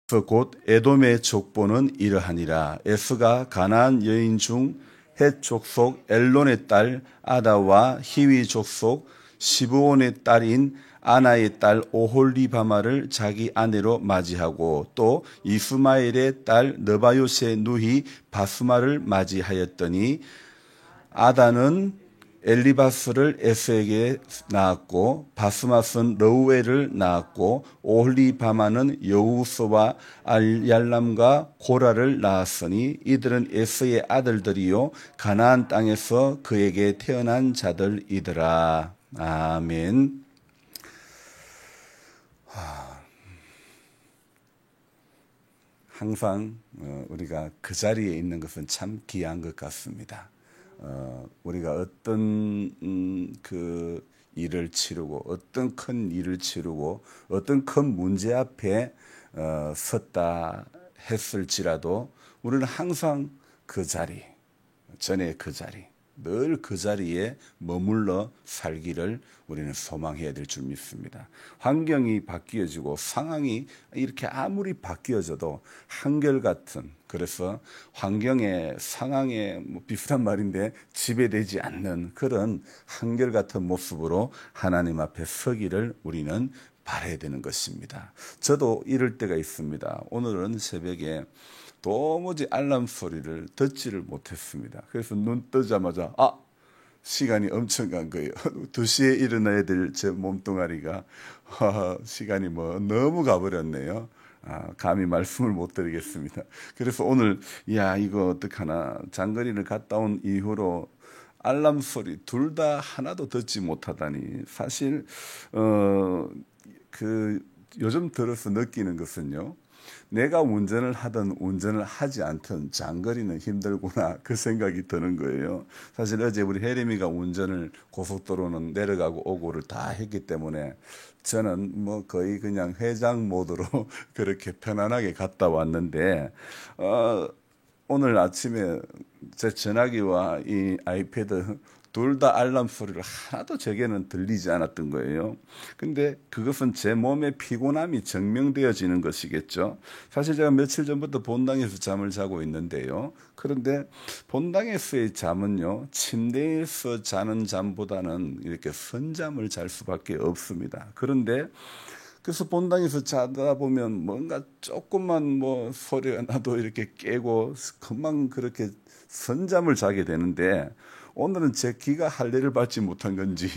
곧 에돔의 족보는 이러하니라. 에스가 가나안 여인 중 헷 족속 엘론의 딸 아다와 히위 족속 시브온의 딸인 아나의 딸 오홀리바마를 자기 아내로 맞이하고 또 이스마엘의 딸 느바요스의 누이 바스마를 맞이하였더니 아다는 엘리바스를 에스에게 낳았고 바스맛은 러우엘을 낳았고 오홀리바마는 여우스와 알얄람과 고라를 낳았으니 이들은 에스의 아들들이요 가나안 땅에서 그에게 태어난 자들이더라. 아멘. 항상 우리가 그 자리에 있는 것은 참 귀한 것 같습니다. 우리가 어떤 그 일을 치르고 어떤 큰 일을 치르고 어떤 큰 문제 앞에 섰다 했을지라도 우리는 항상 그 자리, 전에 그 자리, 늘 그 자리에 머물러 살기를 우리는 소망해야 될 줄 믿습니다. 환경이 바뀌어지고 상황이 이렇게 아무리 바뀌어져도 한결같은, 그래서 환경에 상황에 비슷한 말인데 지배되지 않는 그런 한결같은 모습으로 하나님 앞에 서기를 우리는 바라야 되는 것입니다. 저도 이럴 때가 있습니다. 오늘은 새벽에 도무지 알람 소리를 듣지를 못했습니다. 그래서 눈 뜨자마자 시간이 엄청 간 거예요. 2시에 일어나야 될 제 몸뚱아리가 시간이 너무 가버렸네요. 감히 말씀을 못 드리겠습니다. 그래서 오늘 이거 어떡하나, 장거리를 갔다 온 이후로 알람 소리 둘 다 하나도 듣지 못하다니, 사실 요즘 들어서 느끼는 것은요, 내가 운전을 하든 운전을 하지 않든 장거리는 힘들구나, 그 생각이 드는 거예요. 사실 어제 우리 혜림이가 운전을 고속도로는 내려가고 오고를 다 했기 때문에 저는 거의 그냥 회장 모드로 그렇게 편안하게 갔다 왔는데, 오늘 아침에 제 전화기와 이 아이패드 둘 다 알람 소리를 하나도 제게는 들리지 않았던 거예요. 근데 그것은 제 몸의 피곤함이 증명되어지는 것이겠죠. 사실 제가 며칠 전부터 본당에서 잠을 자고 있는데요. 그런데 본당에서의 잠은요, 침대에서 자는 잠보다는 이렇게 선잠을 잘 수밖에 없습니다. 그런데 그래서 본당에서 자다 보면 뭔가 조금만 소리가 나도 이렇게 깨고 금방 그렇게 선잠을 자게 되는데, 오늘은 제 귀가 할례를 받지 못한 건지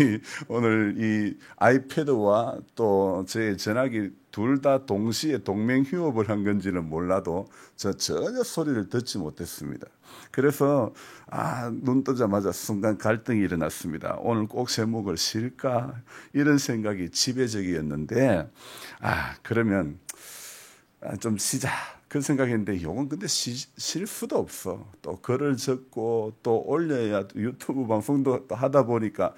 오늘 이 아이패드와 또 제 전화기 둘 다 동시에 동맹 휴업을 한 건지는 몰라도 전혀 소리를 듣지 못했습니다. 그래서 눈 뜨자마자 순간 갈등이 일어났습니다. 오늘 꼭 제목을 쉴까, 이런 생각이 지배적이었는데, 그러면 좀 쉬자, 그 생각했는데, 이건 근데 쉴 수도 없어. 또 글을 적고 또 올려야 유튜브 방송도 또 하다 보니까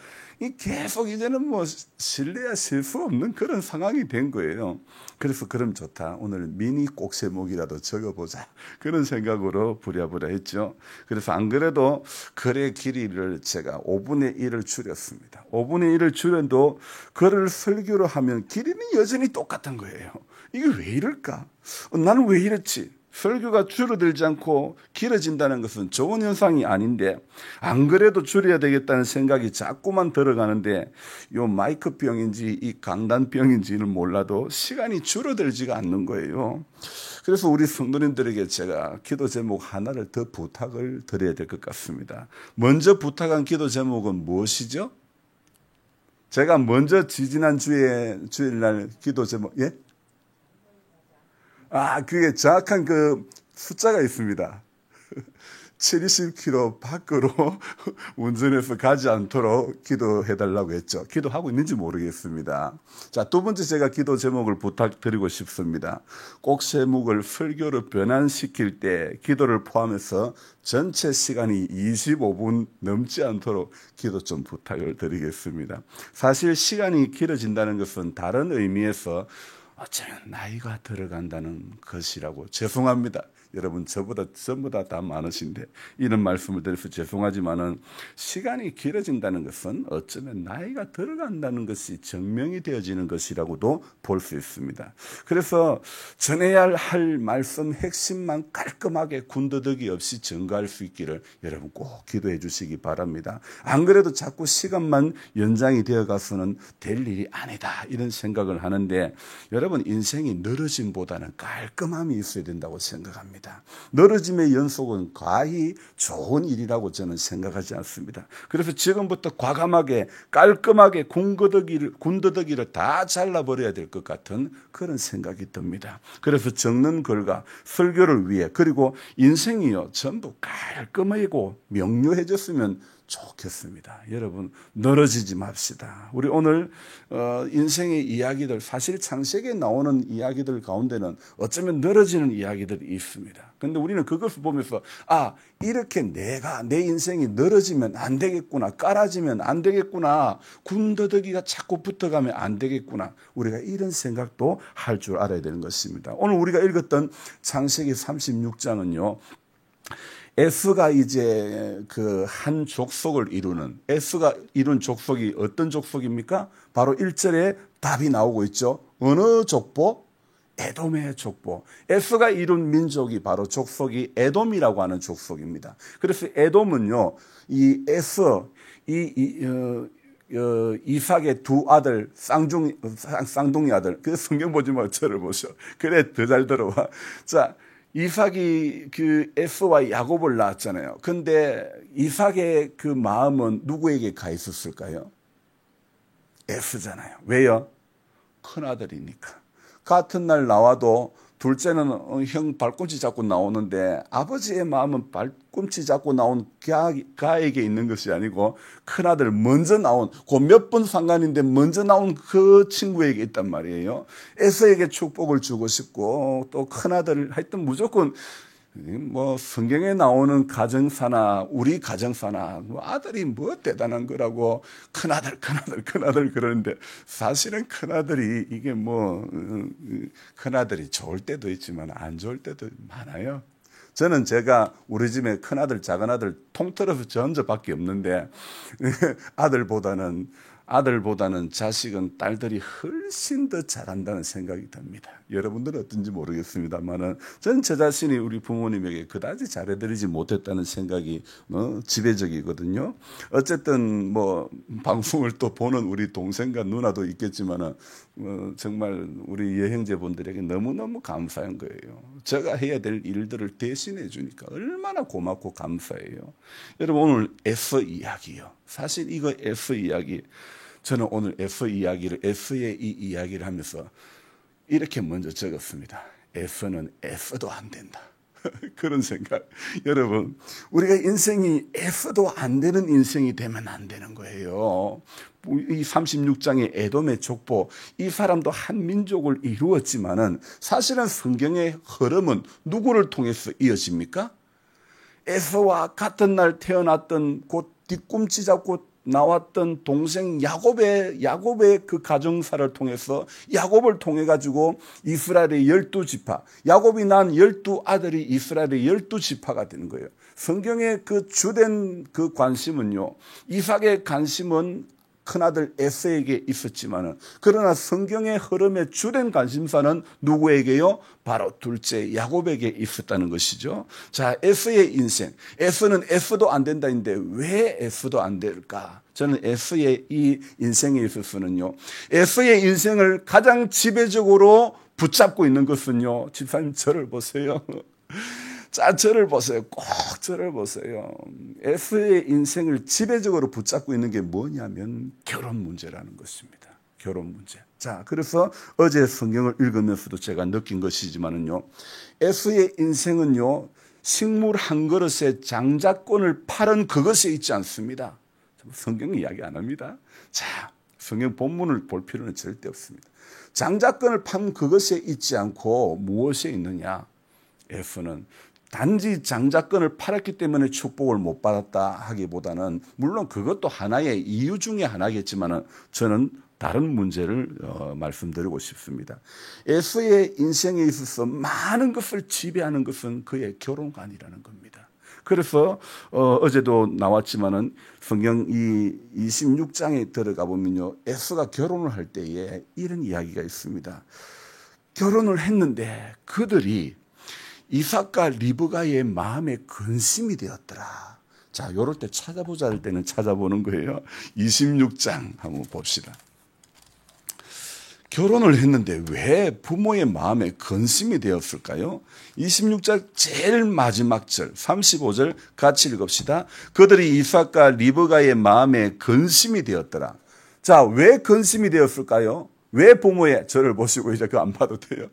계속 이제는 쉴래야 쉴 수 없는 그런 상황이 된 거예요. 그래서 그럼 좋다, 오늘 미니 꼭 제목이라도 적어보자, 그런 생각으로 부랴부랴 했죠. 그래서 안 그래도 글의 길이를 제가 5분의 1을 줄였습니다. 5분의 1을 줄여도 글을 설교로 하면 길이는 여전히 똑같은 거예요. 이게 왜 이럴까? 나는 왜 이랬지? 설교가 줄어들지 않고 길어진다는 것은 좋은 현상이 아닌데, 안 그래도 줄여야 되겠다는 생각이 자꾸만 들어가는데, 요 마이크병인지 이 강단병인지는 몰라도 시간이 줄어들지가 않는 거예요. 그래서 우리 성도님들에게 제가 기도 제목 하나를 더 부탁을 드려야 될 것 같습니다. 먼저 부탁한 기도 제목은 무엇이죠? 제가 먼저 지지난 주일날 기도 제목, 그게 정확한 그 숫자가 있습니다. 70km 밖으로 운전해서 가지 않도록 기도해달라고 했죠. 기도하고 있는지 모르겠습니다. 자, 두 번째 제가 기도 제목을 부탁드리고 싶습니다. 꼭 제목을 설교로 변환시킬 때 기도를 포함해서 전체 시간이 25분 넘지 않도록 기도 좀 부탁을 드리겠습니다. 사실 시간이 길어진다는 것은 다른 의미에서 어쩌면 나이가 들어간다는 것이라고. 죄송합니다. 여러분 저보다 전부 다 많으신데 이런 말씀을 드려서 죄송하지만은 시간이 길어진다는 것은 어쩌면 나이가 들어간다는 것이 증명이 되어지는 것이라고도 볼 수 있습니다. 그래서 전해야 할 말씀 핵심만 깔끔하게 군더더기 없이 전가할 수 있기를 여러분 꼭 기도해 주시기 바랍니다. 안 그래도 자꾸 시간만 연장이 되어 가서는 될 일이 아니다 이런 생각을 하는데, 여러분 인생이 늘어짐보다는 깔끔함이 있어야 된다고 생각합니다. 늘어짐의 연속은 과히 좋은 일이라고 저는 생각하지 않습니다. 그래서 지금부터 과감하게 깔끔하게 군더더기를 다 잘라버려야 될 것 같은 그런 생각이 듭니다. 그래서 적는 글과 설교를 위해, 그리고 인생이요 전부 깔끔하고 명료해졌으면 좋겠습니다. 여러분 늘어지지 맙시다. 우리 오늘 인생의 이야기들, 사실 창세기에 나오는 이야기들 가운데는 어쩌면 늘어지는 이야기들이 있습니다. 그런데 우리는 그것을 보면서 이렇게 내가 내 인생이 늘어지면 안 되겠구나, 깔아지면 안 되겠구나, 군더더기가 자꾸 붙어가면 안 되겠구나, 우리가 이런 생각도 할 줄 알아야 되는 것입니다. 오늘 우리가 읽었던 창세기 36장은요 에스가 이제 그 한 족속을 이루는, 에스가 이룬 족속이 어떤 족속입니까? 바로 1절에 답이 나오고 있죠. 어느 족보? 에돔의 족보. 에스가 이룬 민족이 바로 족속이 에돔이라고 하는 족속입니다. 그래서 에돔은요, 이 에스, 이삭의 두 아들, 쌍둥이 아들. 그 성경 보지 말고 저를 보셔. 그래, 더 잘 들어와. 자, 이삭이 그 에스와 야곱을 낳았잖아요. 근데 이삭의 그 마음은 누구에게 가 있었을까요? 에스잖아요. 왜요? 큰아들이니까. 같은 날 나와도 둘째는 형 발꿈치 잡고 나오는데 아버지의 마음은 발꿈치 잡고 나온 가에게 있는 것이 아니고 큰아들 먼저 나온, 그 몇 분 상관인데 먼저 나온 그 친구에게 있단 말이에요. 에서에게 축복을 주고 싶고 또 큰아들 하여튼 무조건 뭐 성경에 나오는 가정사나 우리 가정사나 뭐 아들이 뭐 대단한 거라고 큰아들 그러는데, 사실은 큰아들이 이게 뭐 큰아들이 좋을 때도 있지만 안 좋을 때도 많아요. 저는 제가 우리 집에 큰아들 작은아들 통틀어서 저 혼자밖에 없는데 아들보다는 자식은 딸들이 훨씬 더 잘한다는 생각이 듭니다. 여러분들은 어떤지 모르겠습니다만은 저는 제 자신이 우리 부모님에게 그다지 잘해드리지 못했다는 생각이 지배적이거든요. 어쨌든 뭐 방송을 또 보는 우리 동생과 누나도 있겠지만은 정말 우리 여행자분들에게 너무너무 감사한 거예요. 제가 해야 될 일들을 대신해 주니까 얼마나 고맙고 감사해요. 여러분 오늘 에서 이야기요. 사실 이거 에서 이야기, 저는 오늘 에서 이야기를, 에서의 이 이야기를 하면서 이렇게 먼저 적었습니다. 에서는 에서도 안 된다. 그런 생각. 여러분, 우리가 인생이 에서도 안 되는 인생이 되면 안 되는 거예요. 이 36장의 에돔의 족보, 이 사람도 한 민족을 이루었지만은 사실은 성경의 흐름은 누구를 통해서 이어집니까? 에서와 같은 날 태어났던, 곧 뒤꿈치 잡고 나왔던 동생 야곱의 그 가정사를 통해서, 야곱을 통해 가지고 이스라엘의 12지파, 야곱이 낳은 12아들이 이스라엘의 12지파가 되는 거예요. 성경의 그 주된 그 관심은요, 이삭의 관심은 큰아들 에서에게 있었지만은, 그러나 성경의 흐름의 주된 관심사는 누구에게요? 바로 둘째 야곱에게 있었다는 것이죠. 자, 에서의 인생. 에서는 에서도 안 된다인데 왜 에서도 안 될까? 저는 에서의 이 인생에 있어서는요, 에서의 인생을 가장 지배적으로 붙잡고 있는 것은요, 집사님 저를 보세요. 자, 저를 보세요. 꼭 저를 보세요. 에서의 인생을 지배적으로 붙잡고 있는 게 뭐냐면 결혼 문제라는 것입니다. 결혼 문제. 자, 그래서 어제 성경을 읽으면서도 제가 느낀 것이지만은요, 에서의 인생은요, 식물 한 그릇에 장자권을 파는 그것에 있지 않습니다. 성경은 이야기 안 합니다. 자, 성경 본문을 볼 필요는 절대 없습니다. 장자권을 판 그것에 있지 않고 무엇에 있느냐? 에서는 단지 장자권을 팔았기 때문에 축복을 못 받았다 하기보다는, 물론 그것도 하나의 이유 중에 하나겠지만은, 저는 다른 문제를 말씀드리고 싶습니다. 에서의 인생에 있어서 많은 것을 지배하는 것은 그의 결혼관이라는 겁니다. 그래서 어제도 나왔지만은 성경 이 26장에 들어가 보면요, 에서가 결혼을 할 때에 이런 이야기가 있습니다. 결혼을 했는데 그들이 이삭과 리브가의 마음에 근심이 되었더라. 자, 요럴 때 찾아보자 할 때는 찾아보는 거예요. 26장 한번 봅시다. 결혼을 했는데 왜 부모의 마음에 근심이 되었을까요? 26장 제일 마지막 절 35절 같이 읽읍시다. 그들이 이삭과 리브가의 마음에 근심이 되었더라. 자, 왜 근심이 되었을까요? 왜 부모의 저를 보시고 이제 그거 안 봐도 돼요.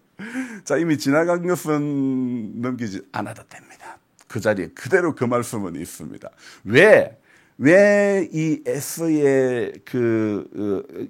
자, 이미 지나간 것은 넘기지 않아도 됩니다. 그 자리에 그대로 그 말씀은 있습니다. 왜 이 에서의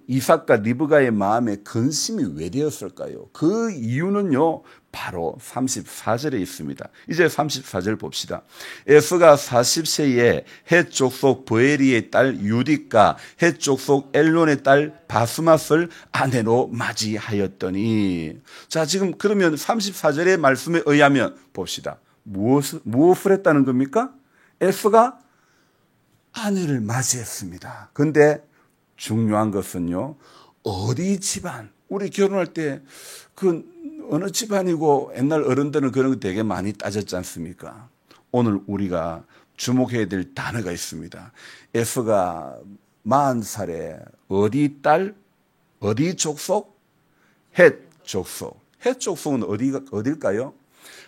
이삭과 리브가의 마음에 근심이 왜 되었을까요? 그 이유는요, 바로 34절에 있습니다. 이제 34절 봅시다. 에서가 40세에 헷 족속 브에리의 딸 유딕과 헷 족속 엘론의 딸 바스맛을 아내로 맞이하였더니, 자, 지금 그러면 34절의 말씀에 의하면 봅시다. 무엇을 했다는 겁니까? 에서가 아내를 맞이했습니다. 그런데 중요한 것은요, 어디 집안, 우리 결혼할 때 그 어느 집안이고 옛날 어른들은 그런 거 되게 많이 따졌지 않습니까? 오늘 우리가 주목해야 될 단어가 있습니다. 에서가 40살에 어디 딸, 어디 족속? 헷 족속. 헷 족속은 어딜까요?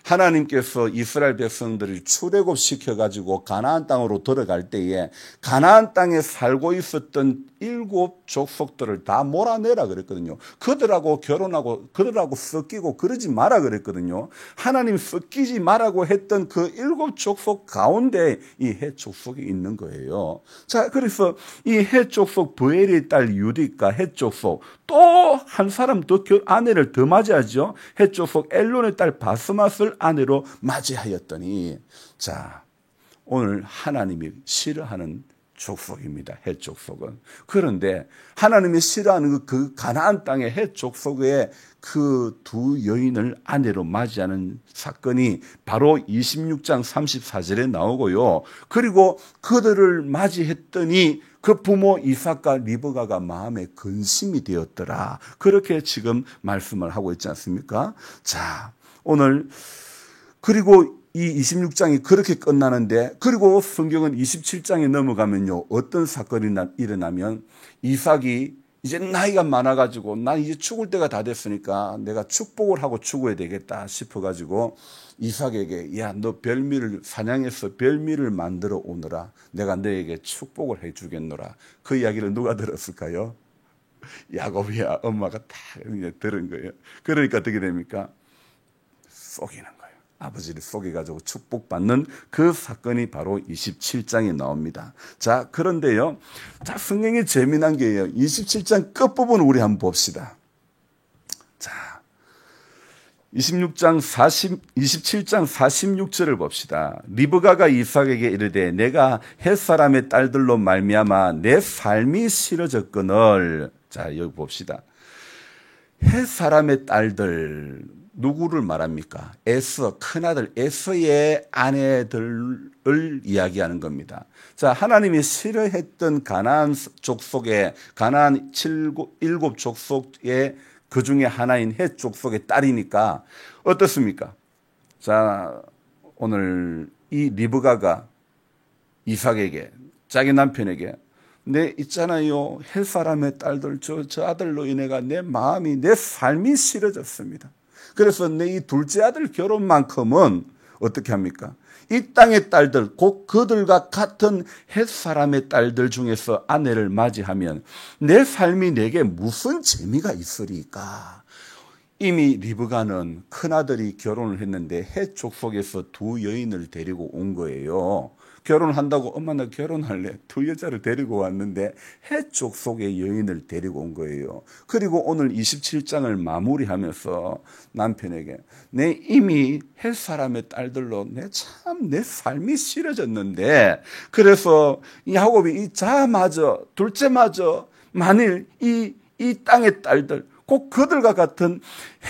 하나님께서 이스라엘 백성들을 출애굽시켜 가지고 가나안 땅으로 들어갈 때에 가나안 땅에 살고 있었던 7 족속들을 다 몰아내라 그랬거든요. 그들하고 결혼하고 그들하고 섞이고 그러지 마라 그랬거든요. 하나님 섞이지 마라고 했던 그 7 족속 가운데 이 헷 족속이 있는 거예요. 자, 그래서 이 헷 족속 브엘의 딸 유딕과 헷 족속 또 한 사람 더 아내를 더 맞이하죠. 헷 족속 엘론의 딸 바스맛을 아내로 맞이하였더니, 자, 오늘 하나님이 싫어하는 족속입니다. 헷 족속은. 그런데 하나님이 싫어하는 그 가나안 땅의 헷 족속의 그 두 여인을 아내로 맞이하는 사건이 바로 26장 34절에 나오고요. 그리고 그들을 맞이했더니 그 부모 이삭과 리브가가 마음에 근심이 되었더라. 그렇게 지금 말씀을 하고 있지 않습니까? 자, 오늘 그리고 이 26장이 그렇게 끝나는데, 그리고 성경은 27장에 넘어가면요, 어떤 사건이 일어나면 이삭이 이제 나이가 많아가지고 난 이제 죽을 때가 다 됐으니까 내가 축복을 하고 죽어야 되겠다 싶어가지고 이삭에게, 야, 너 별미를 사냥해서 별미를 만들어 오너라. 내가 너에게 축복을 해주겠노라. 그 이야기를 누가 들었을까요? 야곱이야. 엄마가 다 들은 거예요. 그러니까 어떻게 됩니까? 속이는 거예요. 아버지를 속여가지고 축복받는 그 사건이 바로 27장에 나옵니다. 자, 그런데요. 자, 성경이 재미난 게요. 27장 끝부분 우리 한번 봅시다. 자, 27장 46절을 봅시다. 리브가가 이삭에게 이르되 내가 헷 사람의 딸들로 말미암아 내 삶이 싫어졌거늘. 자, 여기 봅시다. 헷 사람의 딸들, 누구를 말합니까? 에서, 큰아들 에서의 아내들을 이야기하는 겁니다. 자, 하나님이 싫어했던 가나안 족속의 가나안 7 족속의 그 중에 하나인 헷 족속의 딸이니까 어떻습니까? 자, 오늘 이 리브가가 이삭에게, 자기 남편에게, 내 있잖아요, 헷 사람의 딸들, 저 아들로 인해가 내 마음이, 내 삶이 싫어졌습니다. 그래서 내 이 둘째 아들 결혼만큼은 어떻게 합니까? 이 땅의 딸들, 곧 그들과 같은 헷 사람의 딸들 중에서 아내를 맞이하면 내 삶이 내게 무슨 재미가 있으리까? 이미 리브가는 큰아들이 결혼을 했는데 헷 족속에서 2 여인을 데리고 온 거예요. 결혼한다고, 엄마 나 결혼할래. 2 여자를 데리고 왔는데 헷 족속의 여인을 데리고 온 거예요. 그리고 오늘 27장을 마무리하면서 남편에게 내 이미 헷 사람의 딸들로 내 삶이 싫어졌는데, 그래서 야곱이 이 자마저 둘째마저 만일 이 이 땅의 딸들, 꼭 그들과 같은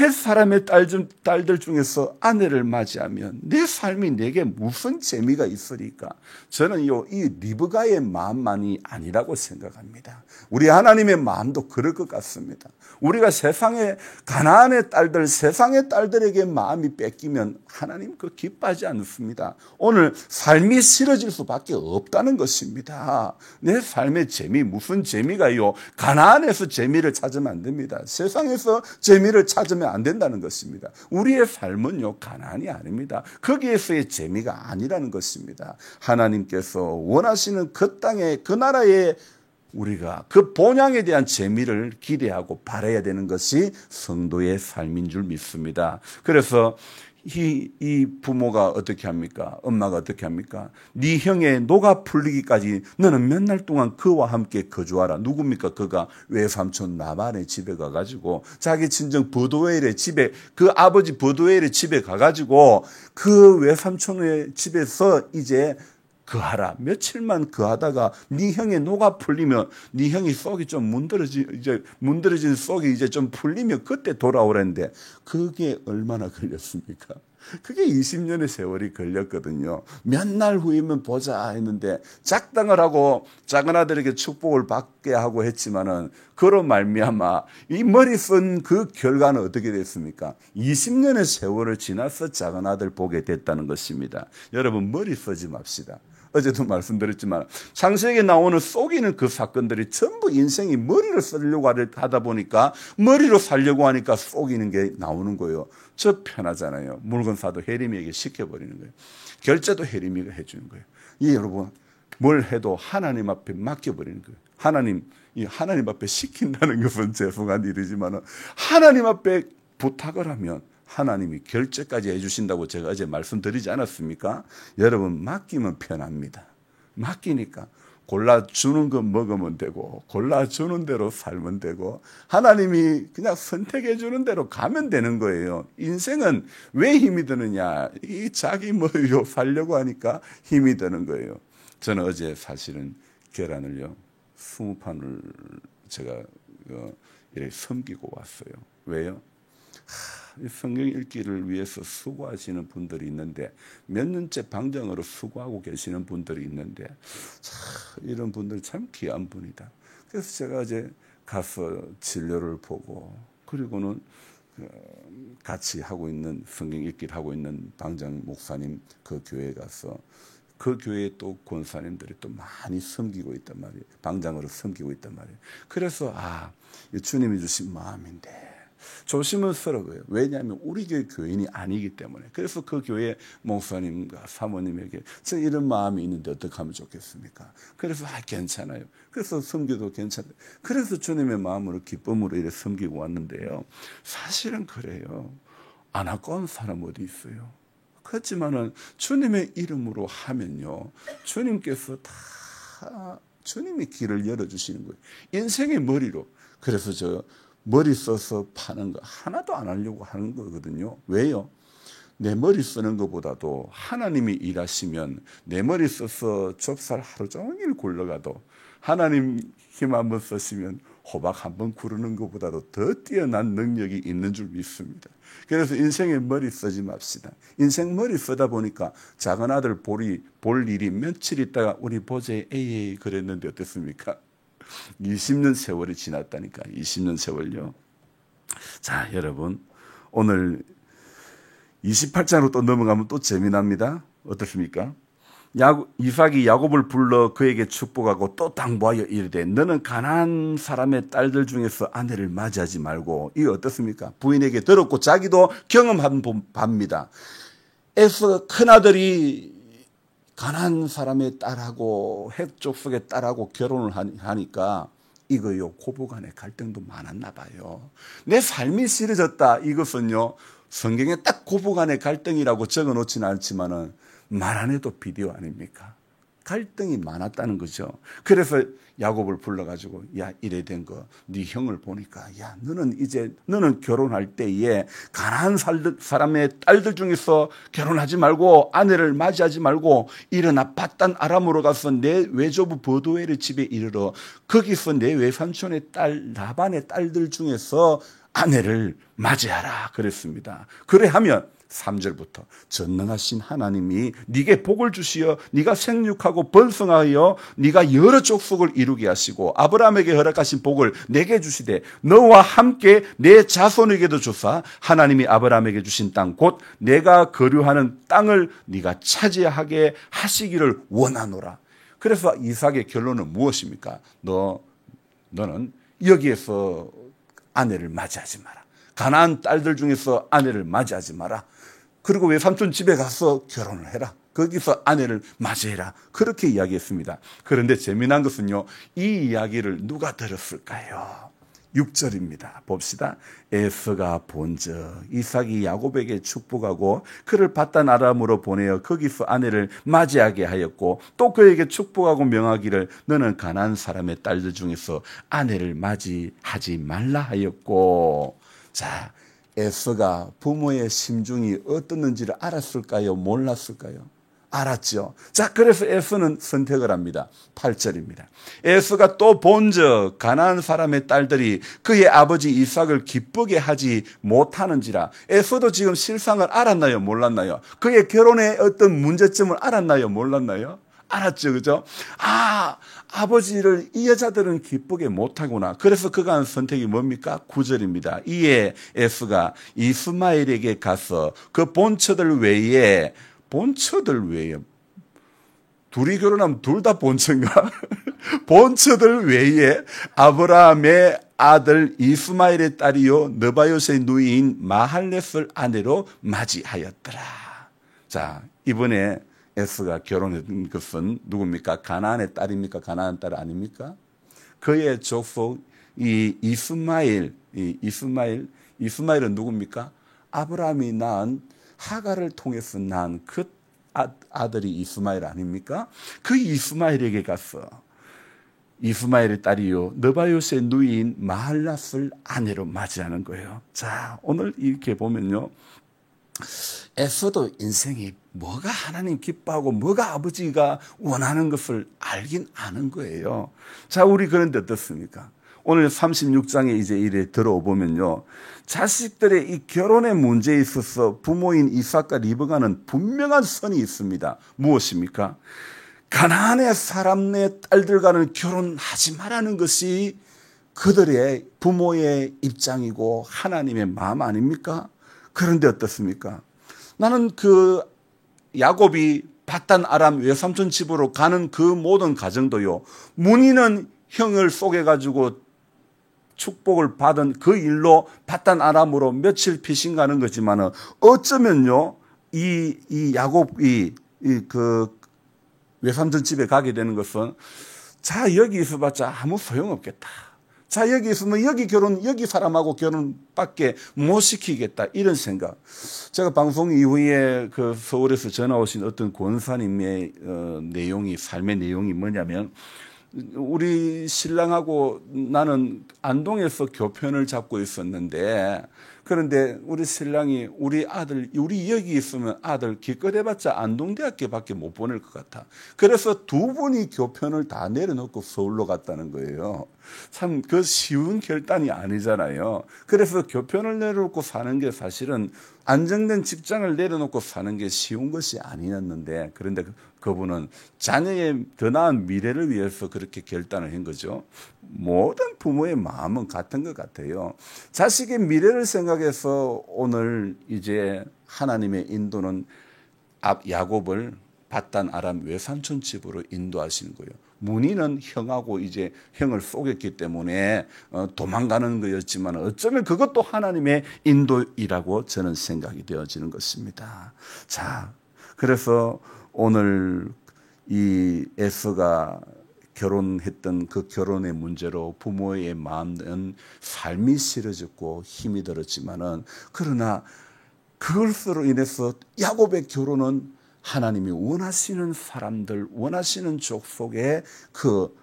햇 사람의 딸들 중에서 아내를 맞이하면 내 삶이 내게 무슨 재미가 있으리까? 저는 이 리브가의 마음만이 아니라고 생각합니다. 우리 하나님의 마음도 그럴 것 같습니다. 우리가 세상의 가나안의 딸들, 세상의 딸들에게 마음이 뺏기면 하나님 그 기뻐하지 않습니다. 오늘 삶이 싫어질 수밖에 없다는 것입니다. 내 삶의 재미, 무슨 재미가요? 가나안에서 재미를 찾으면 안 됩니다. 세상에서 재미를 찾으면 안 된다는 것입니다. 우리의 삶은요, 가나안이 아닙니다. 거기에서의 재미가 아니라는 것입니다. 하나님께서 원하시는 그 땅에, 그 나라에 우리가 그 본향에 대한 재미를 기대하고 바라야 되는 것이 성도의 삶인 줄 믿습니다. 그래서 이 부모가 어떻게 합니까? 엄마가 어떻게 합니까? 네 형의 노가 풀리기까지 너는 몇 날 동안 그와 함께 거주하라. 누굽니까? 그가 외삼촌 나반의 집에 가가지고 자기 친정 버두엘의 집에, 그 아버지 버두엘의 집에 가가지고 그 외삼촌의 집에서 이제 거하라. 며칠만 거하다가 네 형의 노가 풀리면, 네 형이 속이 좀 문드러진 속이 이제 좀 풀리면 그때 돌아오랬는데 그게 얼마나 걸렸습니까? 그게 20년의 세월이 걸렸거든요. 몇 날 후이면 보자 했는데 작당을 하고 작은 아들에게 축복을 받게 하고 했지만은 그로 말미암아 이 머리 쓴 그 결과는 어떻게 됐습니까? 20년의 세월을 지나서 작은 아들 보게 됐다는 것입니다. 여러분, 머리 쓰지 맙시다. 어제도 말씀드렸지만 창세기에 나오는 속이는 그 사건들이 전부 인생이 머리를 쓰려고 하다 보니까, 머리로 살려고 하니까 속이는 게 나오는 거예요. 저 편하잖아요. 물건 사도 혜림이에게 시켜버리는 거예요. 결제도 혜림이가 해주는 거예요. 이 여러분, 뭘 해도 하나님 앞에 맡겨버리는 거예요. 하나님 앞에 시킨다는 것은 죄송한 일이지만 하나님 앞에 부탁을 하면 하나님이 결제까지 해주신다고 제가 어제 말씀드리지 않았습니까? 여러분, 맡기면 편합니다. 맡기니까 골라주는 거 먹으면 되고 골라주는 대로 살면 되고 하나님이 그냥 선택해 주는 대로 가면 되는 거예요. 인생은 왜 힘이 드느냐? 이 자기 머리로 살려고 하니까 힘이 드는 거예요. 저는 어제 사실은 계란을요 20판을 제가 이렇게 섬기고 왔어요. 왜요? 성경 읽기를 위해서 수고하시는 분들이 있는데, 몇 년째 방정으로 수고하고 계시는 분들이 있는데, 이런 분들 참 귀한 분이다. 그래서 제가 이제 가서 진료를 보고, 그리고는 같이 하고 있는, 성경 읽기를 하고 있는 방장 목사님 그 교회에 가서 그 교회에 또 권사님들이 또 많이 섬기고 있단 말이에요. 방장으로 섬기고 있단 말이에요. 그래서 주님이 주신 마음인데 조심스러워요. 왜냐하면 우리 교회 교인이 아니기 때문에. 그래서 그 교회 목사님과 사모님에게 저 이런 마음이 있는데 어떻게 하면 좋겠습니까? 그래서 괜찮아요. 그래서 섬기도 괜찮아요. 그래서 주님의 마음으로 기쁨으로 이렇게 섬기고 왔는데요. 사실은 그래요. 안타까운 사람 어디 있어요? 그렇지만은 주님의 이름으로 하면요, 주님께서 다 주님이 길을 열어주시는 거예요. 인생의 머리로. 그래서 저 머리 써서 파는 거 하나도 안 하려고 하는 거거든요. 왜요? 내 머리 쓰는 것보다도 하나님이 일하시면 내 머리 써서 좁쌀 하루 종일 굴러가도 하나님 힘 한번 쓰시면 호박 한번 구르는 것보다도 더 뛰어난 능력이 있는 줄 믿습니다. 그래서 인생에 머리 쓰지 맙시다. 인생 머리 쓰다 보니까 작은 아들 볼 일이 며칠 있다가 우리 보제 에이 그랬는데 어땠습니까? 20년 세월이 지났다니까. 20년 세월요. 자, 여러분, 오늘 28장으로 또 넘어가면 또 재미납니다. 어떻습니까? 이삭이 야곱을 불러 그에게 축복하고 또 당부하여 이르되 너는 가나안 사람의 딸들 중에서 아내를 맞이하지 말고. 이게 어떻습니까? 부인에게 들었고 자기도 경험한 바입니다. 에서 큰아들이 가나안 사람의 딸하고 헷 족속의 딸하고 결혼을 하니까 이거요, 고부간의 갈등도 많았나 봐요. 내 삶이 싫어졌다. 이것은요, 성경에 딱 고부간의 갈등이라고 적어놓지는 않지만은 말 안 해도 비디오 아닙니까? 갈등이 많았다는 거죠. 그래서 야곱을 불러가지고 야 이래 된 거 네 형을 보니까 야 너는 결혼할 때에 가나안 사람의 딸들 중에서 결혼하지 말고 아내를 맞이하지 말고 일어나 밧단 아람으로 가서 내 외조부 버두엘의 집에 이르러 거기서 내 외삼촌의 딸 라반의 딸들 중에서 아내를 맞이하라 그랬습니다. 그래하면 3절부터 전능하신 하나님이 네게 복을 주시어 네가 생육하고 번성하여 네가 여러 족속을 이루게 하시고 아브라함에게 허락하신 복을 내게 주시되 너와 함께 내 자손에게도 주사 하나님이 아브라함에게 주신 땅 곧 내가 거류하는 땅을 네가 차지하게 하시기를 원하노라. 그래서 이삭의 결론은 무엇입니까? 너는 여기에서 아내를 맞이하지 마라. 가나안 딸들 중에서 아내를 맞이하지 마라. 그리고 외삼촌 집에 가서 결혼을 해라. 거기서 아내를 맞이해라. 그렇게 이야기했습니다. 그런데 재미난 것은요. 이 이야기를 누가 들었을까요? 6절입니다. 봅시다. 에서가 본즉 이삭이 야곱에게 축복하고 그를 밧단 아람으로 보내어 거기서 아내를 맞이하게 하였고 또 그에게 축복하고 명하기를 너는 가나안 사람의 딸들 중에서 아내를 맞이하지 말라 하였고. 자, 에서가 부모의 심중이 어떻는지를 알았을까요? 몰랐을까요? 알았죠. 자, 그래서 에서는 선택을 합니다. 8절입니다. 에서가 또 본즉 가나안 사람의 딸들이 그의 아버지 이삭을 기쁘게 하지 못하는지라. 에서도 지금 실상을 알았나요? 몰랐나요? 그의 결혼의 어떤 문제점을 알았나요? 몰랐나요? 알았죠. 그죠? 아버지를 이 여자들은 기쁘게 못하구나. 그래서 그가 한 선택이 뭡니까? 9절입니다. 이에 에스가 이스마엘에게 가서 그 본처들 외에 둘이 결혼하면 둘 다 본처인가? 본처들 외에 아브라함의 아들 이스마엘의 딸이요 느바요스의 누이인 마할렛을 아내로 맞이하였더라. 자, 이번에 에스가 결혼한 것은 누굽니까? 가나안의 딸입니까? 가나안 딸 아닙니까? 그의 족속 이스마엘은 누굽니까? 아브라함이 낳은 하갈을 통해서 낳은 그 아들이 이스마엘 아닙니까? 그 이스마엘에게 가서 이스마엘의 딸이요 느바요스의 누이인 마할랏을 아내로 맞이하는 거예요. 자, 오늘 이렇게 보면요. 에서도 인생이 뭐가 하나님 기뻐하고 뭐가 아버지가 원하는 것을 알긴 아는 거예요. 자, 우리 그런데 어떻습니까? 오늘 36장에 이제 이래 들어보면요. 자식들의 이 결혼의 문제에 있어서 부모인 이삭과 리브가는 분명한 선이 있습니다. 무엇입니까? 가나안의 사람의 딸들과는 결혼하지 말라는 것이 그들의 부모의 입장이고 하나님의 마음 아닙니까? 그런데 어떻습니까? 나는 그 야곱이 밧단 아람 외삼촌 집으로 가는 그 모든 과정도요. 문의는 형을 속여가지고 축복을 받은 그 일로 밧단 아람으로 며칠 피신 가는 거지만은 어쩌면요. 이 야곱이 그 외삼촌 집에 가게 되는 것은 자 여기 있어봤자 아무 소용없겠다. 자 여기 있으면 여기 사람하고 결혼밖에 못 시키겠다 이런 생각. 제가 방송 이후에 그 서울에서 전화 오신 어떤 권사님의 내용이 삶의 내용이 뭐냐면 우리 신랑하고 나는 안동에서 교편을 잡고 있었는데 그런데 우리 신랑이 우리 여기 있으면 아들 기껏해봤자 안동대학교밖에 못 보낼 것 같아. 그래서 두 분이 교편을 다 내려놓고 서울로 갔다는 거예요. 참 그 쉬운 결단이 아니잖아요. 그래서 교편을 내려놓고 사는 게 사실은 안정된 직장을 내려놓고 사는 게 쉬운 것이 아니었는데 그런데 그분은 자녀의 더 나은 미래를 위해서 그렇게 결단을 한 거죠. 모든 부모의 마음은 같은 것 같아요. 자식의 미래를 생각해서 오늘 이제 하나님의 인도는 야곱을 밧단 아람 외삼촌 집으로 인도하시는 거예요. 문의는 형하고 이제 형을 속였기 때문에 도망가는 거였지만 어쩌면 그것도 하나님의 인도이라고 저는 생각이 되어지는 것입니다. 자, 그래서 오늘 이 에서가 결혼했던 그 결혼의 문제로 부모의 마음은 삶이 싫어졌고 힘이 들었지만은 그러나 그것으로 인해서 야곱의 결혼은 하나님이 원하시는 사람들, 원하시는 족속의 그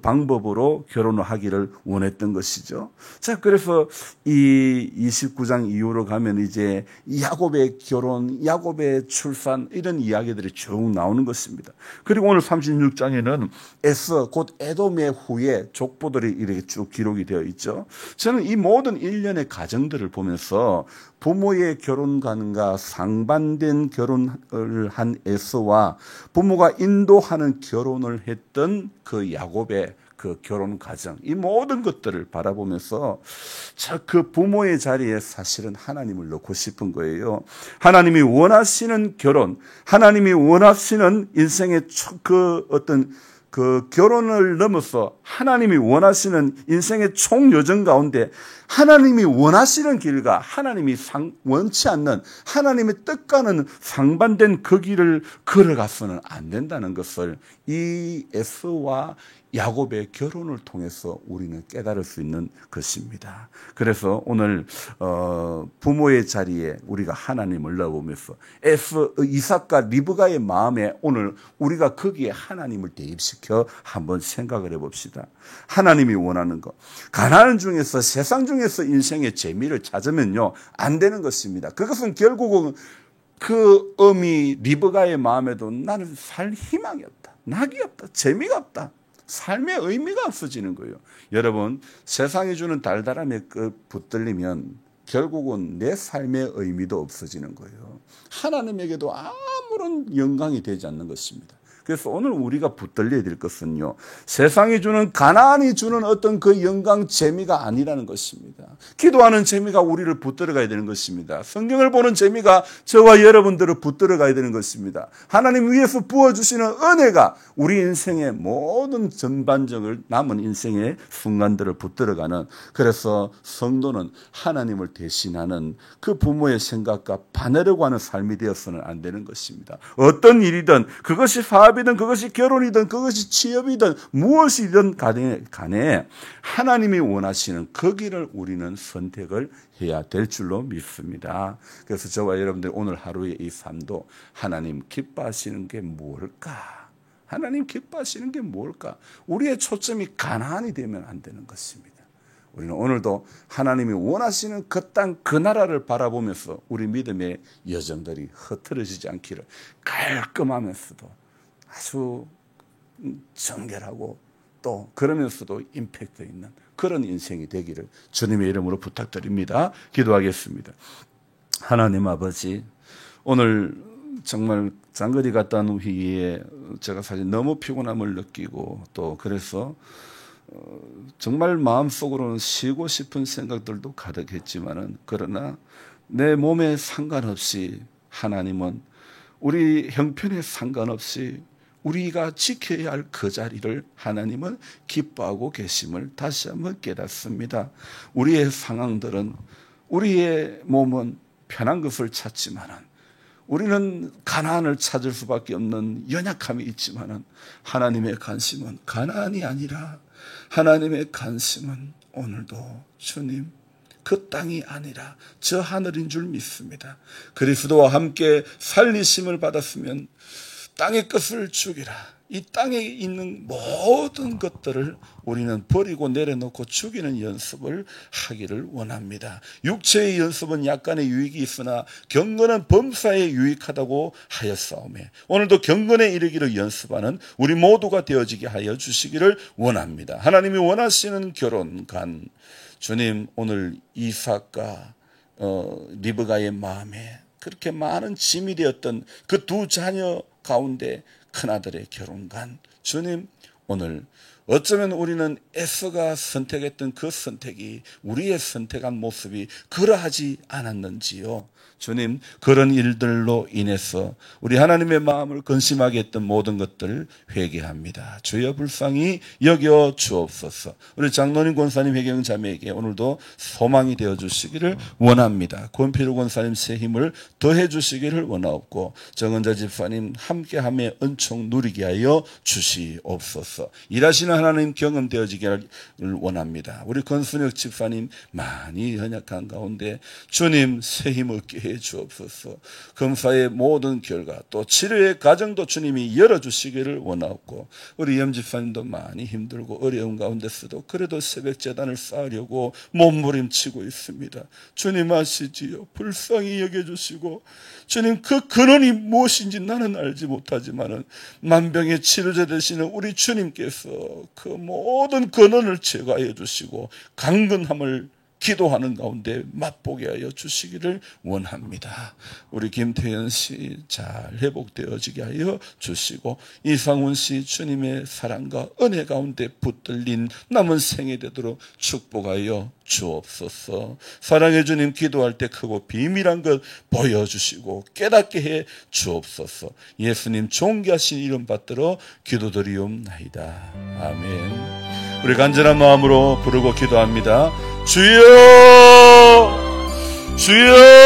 방법으로 결혼을 하기를 원했던 것이죠. 자, 그래서 이 29장 이후로 가면 이제 야곱의 결혼, 야곱의 출산 이런 이야기들이 쭉 나오는 것입니다. 그리고 오늘 36장에는 에서 곧 에돔의 후에 족보들이 이렇게 쭉 기록이 되어 있죠. 저는 이 모든 일련의 가정들을 보면서 부모의 결혼관과 상반된 결혼을 한 에서와 부모가 인도하는 결혼을 했던 그 야곱의 그 결혼 과정, 이 모든 것들을 바라보면서 그 부모의 자리에 사실은 하나님을 넣고 싶은 거예요. 하나님이 원하시는 결혼, 하나님이 원하시는 인생의 그 결혼을 넘어서 하나님이 원하시는 인생의 총여정 가운데 하나님이 원하시는 길과 하나님이 원치 않는 하나님의 뜻과는 상반된 그 길을 걸어가서는 안 된다는 것을 이 에서와 야곱의 결혼을 통해서 우리는 깨달을 수 있는 것입니다. 그래서 오늘 부모의 자리에 우리가 하나님을 넣어보면서 이삭과 리브가의 마음에 오늘 우리가 거기에 하나님을 대입시켜 한번 생각을 해봅시다. 하나님이 원하는 것, 가나안 중에서 세상 중에서 인생의 재미를 찾으면요 안 되는 것입니다. 그것은 결국은 그 어미 리브가의 마음에도 나는 살 희망이 없다, 낙이 없다, 재미가 없다, 삶의 의미가 없어지는 거예요. 여러분, 세상이 주는 달달함에 붙들리면 결국은 내 삶의 의미도 없어지는 거예요. 하나님에게도 아무런 영광이 되지 않는 것입니다. 그래서 오늘 우리가 붙들려야 될 것은요, 세상이 주는, 가나안이 주는 어떤 그 영광, 재미가 아니라는 것입니다. 기도하는 재미가 우리를 붙들어가야 되는 것입니다. 성경을 보는 재미가 저와 여러분들을 붙들어가야 되는 것입니다. 하나님 위에서 부어주시는 은혜가 우리 인생의 모든 전반적을 남은 인생의 순간들을 붙들어가는, 그래서 성도는 하나님을 대신하는 그 부모의 생각과 반하려고 하는 삶이 되어서는 안 되는 것입니다. 어떤 일이든, 그것이 사업이든 그것이 결혼이든 그것이 취업이든 무엇이든 간에 하나님이 원하시는 그 길을 우리는 선택을 해야 될 줄로 믿습니다. 그래서 저와 여러분들 오늘 하루의 이 삶도 하나님 기뻐하시는 게 뭘까? 하나님 기뻐하시는 게 뭘까? 우리의 초점이 가나안이 되면 안 되는 것입니다. 우리는 오늘도 하나님이 원하시는 그 땅, 그 나라를 바라보면서 우리 믿음의 여정들이 흐트러지지 않기를 깔끔하면서도 아주 정결하고 또 그러면서도 임팩트 있는 그런 인생이 되기를 주님의 이름으로 부탁드립니다. 기도하겠습니다. 하나님 아버지, 오늘 정말 장거리 갔다 온 후에 제가 사실 너무 피곤함을 느끼고 또 그래서 정말 마음속으로는 쉬고 싶은 생각들도 가득했지만은, 그러나 내 몸에 상관없이 하나님은 우리 형편에 상관없이 우리가 지켜야 할 그 자리를 하나님은 기뻐하고 계심을 다시 한번 깨닫습니다. 우리의 상황들은, 우리의 몸은 편한 것을 찾지만은, 우리는 가나안을 찾을 수밖에 없는 연약함이 있지만은, 하나님의 관심은 가나안이 아니라 하나님의 관심은 오늘도 주님 그 땅이 아니라 저 하늘인 줄 믿습니다. 그리스도와 함께 살리심을 받았으면 땅의 것을 죽이라. 이 땅에 있는 모든 것들을 우리는 버리고 내려놓고 죽이는 연습을 하기를 원합니다. 육체의 연습은 약간의 유익이 있으나 경건은 범사에 유익하다고 하였사오매 오늘도 경건에 이르기를 연습하는 우리 모두가 되어지게 하여 주시기를 원합니다. 하나님이 원하시는 결혼관, 주님 오늘 이삭과 리브가의 마음에 그렇게 많은 짐이 되었던 그 두 자녀 가운데 큰아들의 결혼관, 주님 오늘 어쩌면 우리는 에서가 선택했던 그 선택이 우리의 선택한 모습이 그러하지 않았는지요. 주님, 그런 일들로 인해서 우리 하나님의 마음을 근심하게 했던 모든 것들을 회개합니다. 주여 불쌍히 여겨 주옵소서. 우리 장로님 권사님 회경 자매에게 오늘도 소망이 되어 주시기를 원합니다. 권필우 권사님 새 힘을 더해 주시기를 원하옵고, 정은자 집사님 함께함의 은총 누리게 하여 주시옵소서. 일하시는 살아계시는 하나님 경험되어지기를 원합니다. 우리 권순혁 집사님 많이 연약한 가운데 주님 새 힘 얻게 해 주옵소서. 검사의 모든 결과 또 치료의 과정도 주님이 열어주시기를 원하고, 우리 염 집사님도 많이 힘들고 어려운 가운데서도 그래도 새벽 제단을 쌓으려고 몸부림치고 있습니다. 주님 아시지요. 불쌍히 여겨주시고, 주님 그 근원이 무엇인지 나는 알지 못하지만은 만병의 치료제 되시는 우리 주님께서 그 모든 근원을 제거해 주시고 강건함을 기도하는 가운데 맛보게 하여 주시기를 원합니다. 우리 김태현 씨 잘 회복되어지게 하여 주시고, 이상훈 씨 주님의 사랑과 은혜 가운데 붙들린 남은 생이 되도록 축복하여 주옵소서. 사랑해 주님 기도할 때 크고 비밀한 것 보여주시고 깨닫게 해 주옵소서. 예수님 존귀하신 이름 받들어 기도드리옵나이다. 아멘. 우리 간절한 마음으로 부르고 기도합니다. 주여, 주여.